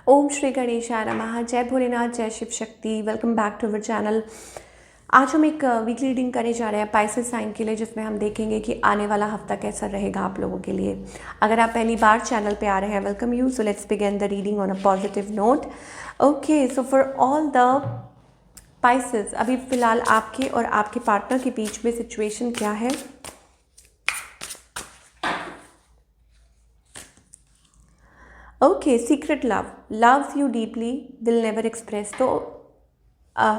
ओम श्री गणेशाय नमः। जय भोलेनाथ, जय Shiv Shakti. Welcome back to our channel. आज हम एक वीकली रीडिंग करने जा रहे हैं पाइसेस साइन के लिए, जिसमें हम देखेंगे कि आने वाला हफ्ता कैसा रहेगा आप लोगों के लिए। अगर आप पहली बार चैनल पे आ रहे हैं, welcome you. So let's begin the reading on a positive note. Okay, so for all the Pisces, अभी फिलहाल आपके और आपके पार्टनर के बीच में सिचुएशन क्या है? Okay, secret love, loves you deeply, will never express. तो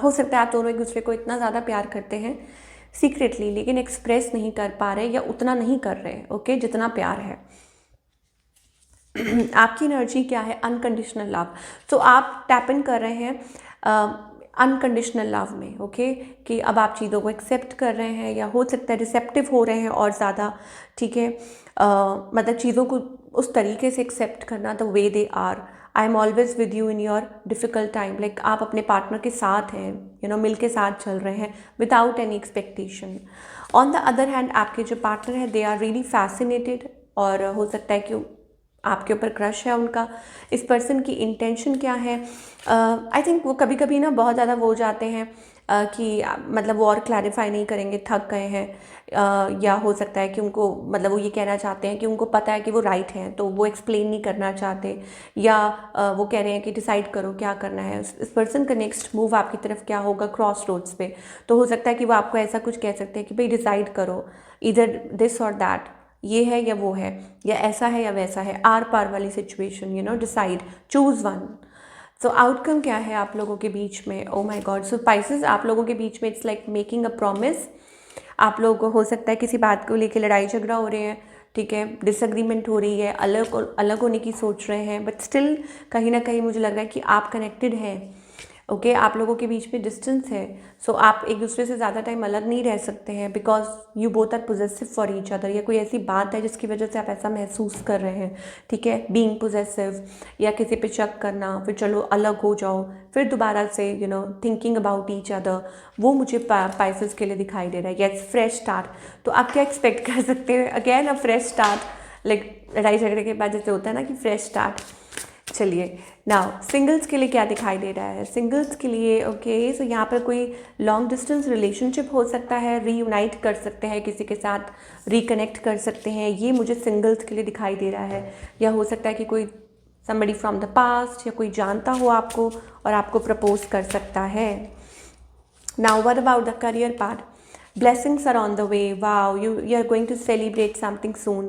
हो सकता है आप दोनों एक दूसरे को इतना ज़्यादा प्यार करते हैं सीक्रेटली, लेकिन एक्सप्रेस नहीं कर पा रहे या उतना नहीं कर रहे, ओके, जितना प्यार है। आपकी एनर्जी क्या है? Unconditional love. तो आप टैप इन कर रहे हैं अनकंडीशनल लव में, ओके, कि अब आप चीज़ों को एक्सेप्ट कर रहे हैं, या हो सकता है रिसेप्टिव हो रहे हैं और ज़्यादा, ठीक है। मतलब चीज़ों को उस तरीके से एक्सेप्ट करना, the way they are. I am always with you in your difficult time. Like आप अपने पार्टनर के साथ हैं, मिल के साथ चल रहे हैं without any expectation. On the other hand, आपके जो पार्टनर है दे आर रियली फैसिनेटेड, और हो सकता है कि आपके ऊपर क्रश है उनका। इस पर्सन की इंटेंशन क्या है? आई थिंक वो कभी कभी ना बहुत ज़्यादा वो हो जाते हैं कि मतलब वो और क्लैरिफाई नहीं करेंगे, थक गए हैं, या हो सकता है कि उनको मतलब वो ये कहना चाहते हैं कि उनको पता है कि वो राइट हैं, तो वो एक्सप्लेन नहीं करना चाहते, या वो कह रहे हैं कि डिसाइड करो क्या करना है। इस पर्सन का नेक्स्ट मूव आपकी तरफ क्या होगा क्रॉस रोड्स पे। तो हो सकता है कि वो आपको ऐसा कुछ कह सकते हैं कि भाई डिसाइड करो, इधर दिस और दैट, ये है या वो है, या ऐसा है या वैसा है, आर पार वाली सिचुएशन, डिसाइड, चूज वन। सो आउटकम क्या है आप लोगों के बीच में? Oh my God. So Pisces, आप लोगों के बीच में it's like making a promise. आप लोगों को हो सकता है किसी बात को लेकर लड़ाई झगड़ा हो रहे हैं, ठीक है, डिसएग्रीमेंट हो रही है, अलग होने की सोच रहे हैं, बट स्टिल कहीं ना कहीं मुझे लग रहा है कि आप कनेक्टेड हैं। ओके, आप लोगों के बीच में डिस्टेंस है। सो आप एक दूसरे से ज़्यादा टाइम अलग नहीं रह सकते हैं, because you both are possessive for each other, या कोई ऐसी बात है जिसकी वजह से आप ऐसा महसूस कर रहे हैं, ठीक है, बीइंग पोजेसिव, या किसी पे शक करना, फिर चलो अलग हो जाओ, फिर दोबारा से थिंकिंग अबाउट ईच अदर। वो मुझे पाइसेस के लिए दिखाई दे रहा है। Yes, fresh start. तो आप क्या एक्सपेक्ट कर सकते हैं? Again a fresh start, like लड़ाई झगड़े के बाद जैसे होता है ना कि फ्रेश स्टार्ट। चलिए, नाउ सिंगल्स के लिए क्या दिखाई दे रहा है? सिंगल्स के लिए ओके, सो यहाँ पर कोई लॉन्ग डिस्टेंस रिलेशनशिप हो सकता है, रीयूनाइट कर सकते हैं किसी के साथ, रिकनेक्ट कर सकते हैं, ये मुझे सिंगल्स के लिए दिखाई दे रहा है। या हो सकता है कि कोई somebody फ्रॉम द पास्ट, या कोई जानता हो आपको और आपको प्रपोज कर सकता है। Now, what about the career part? Blessings are on the way. Wow, you are going to celebrate something soon.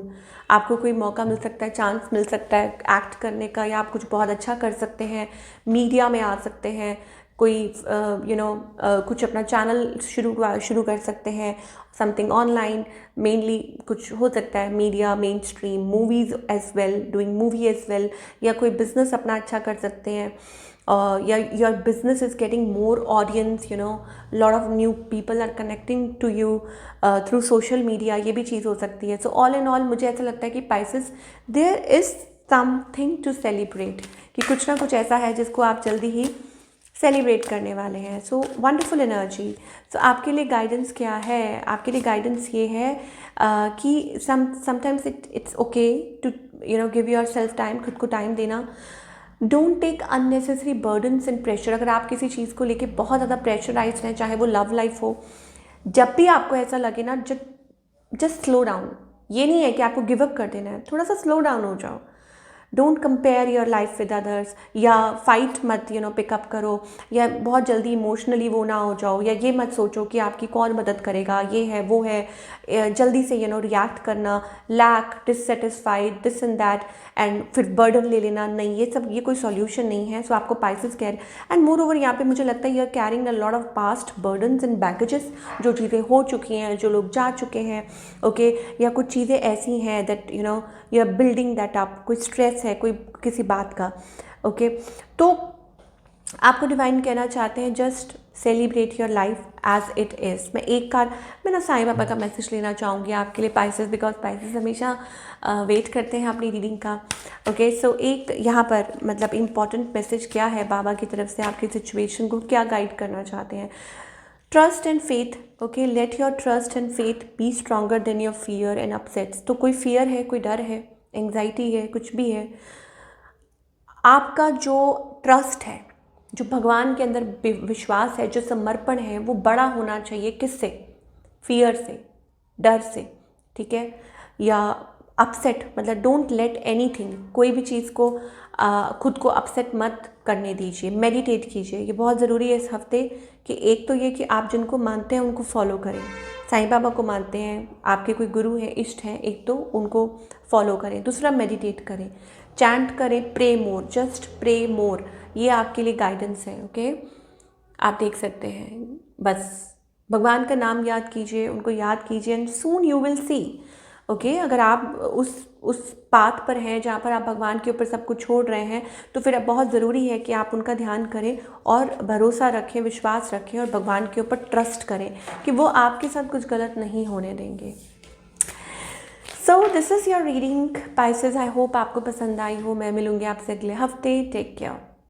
आपको कोई मौका मिल सकता है, चांस मिल सकता है एक्ट करने का, या आप कुछ बहुत अच्छा कर सकते हैं, मीडिया में आ सकते हैं, कोई कुछ अपना चैनल शुरू कर सकते हैं, समथिंग ऑनलाइन, मेनली कुछ हो सकता है media, mainstream, movies as well, doing movie as well, या कोई बिजनेस अपना अच्छा कर सकते हैं, your business is getting more audience, lot of new people are connecting to you through social media, ये भी चीज़ हो सकती है। So all in all मुझे ऐसा लगता है कि Pisces, there is something to celebrate, कि कुछ ना कुछ ऐसा है जिसको आप जल्दी ही सेलिब्रेट करने वाले हैं। So wonderful energy. सो आपके लिए गाइडेंस क्या है? आपके लिए गाइडेंस ये है कि sometimes it's okay to give yourself time, खुद को टाइम देना। Don't take unnecessary burdens and pressure. अगर आप किसी चीज़ को लेके बहुत ज़्यादा प्रेशराइज हैं, चाहे वो लव लाइफ हो, जब भी आपको ऐसा लगे ना, जस्ट स्लो डाउन। ये नहीं है कि आपको गिव अप कर देना है, थोड़ा सा स्लो डाउन हो जाओ। Don't compare your life with others, या फाइट मत पिकअप करो, या बहुत जल्दी इमोशनली वो ना हो जाओ, या ये मत सोचो कि आपकी कौन मदद करेगा, ये है वो है, जल्दी से रिएक्ट करना, lack, dissatisfied, this and that, and फिर बर्डन ले लेना। नहीं, ये कोई सॉल्यूशन नहीं है। सो आपको Pisces care, and moreover यहाँ पे मुझे लगता है you are carrying a lot of past burdens and baggages, जो चीज़ें हो चुकी हैं, जो लोग जा चुके हैं, ओके, या कुछ चीज़ें ऐसी हैं that you are building that up, कोई स्ट्रेस है कोई किसी बात का, ओके। तो आपको डिवाइन कहना चाहते हैं just celebrate your life as it is. मैं ना साईं बाबा का मैसेज लेना चाहूँगी आपके लिए पाइसेस, बिकॉज पाइसेस हमेशा वेट करते हैं अपनी रीडिंग का, ओके। सो एक यहाँ पर मतलब इम्पॉर्टेंट मैसेज क्या है बाबा की तरफ से, आपकी सिचुएशन को क्या गाइड करना चाहते हैं? Trust and faith, okay, let your trust and faith B stronger than your fear and upsets. तो कोई फियर है, कोई डर है, एंग्जाइटी है, कुछ भी है, आपका जो ट्रस्ट है, जो भगवान के अंदर विश्वास है, जो समर्पण है, वो बड़ा होना चाहिए। किससे? फियर से, डर से, ठीक है, या अपसेट, मतलब डोंट लेट एनीथिंग, कोई भी चीज़ को खुद को अपसेट मत करने दीजिए। मेडिटेट कीजिए, ये बहुत ज़रूरी है इस हफ्ते कि एक तो ये कि आप जिनको मानते हैं उनको फॉलो करें। साईं बाबा को मानते हैं, आपके कोई गुरु हैं, इष्ट हैं, एक तो उनको फॉलो करें। दूसरा, मेडिटेट करें, चैंट करें, प्रे मोर, जस्ट प्रे मोर, ये आपके लिए गाइडेंस है। ओके, आप देख सकते हैं, बस भगवान का नाम याद कीजिए, उनको याद कीजिए, and soon you will see. Okay, अगर आप उस पाथ पर हैं जहाँ पर आप भगवान के ऊपर सब कुछ छोड़ रहे हैं, तो फिर अब बहुत ज़रूरी है कि आप उनका ध्यान करें और भरोसा रखें, विश्वास रखें और भगवान के ऊपर ट्रस्ट करें कि वो आपके साथ कुछ गलत नहीं होने देंगे। So this is your reading Pisces. I hope आपको पसंद आई हो। मैं मिलूँगी आपसे अगले हफ्ते। Take care.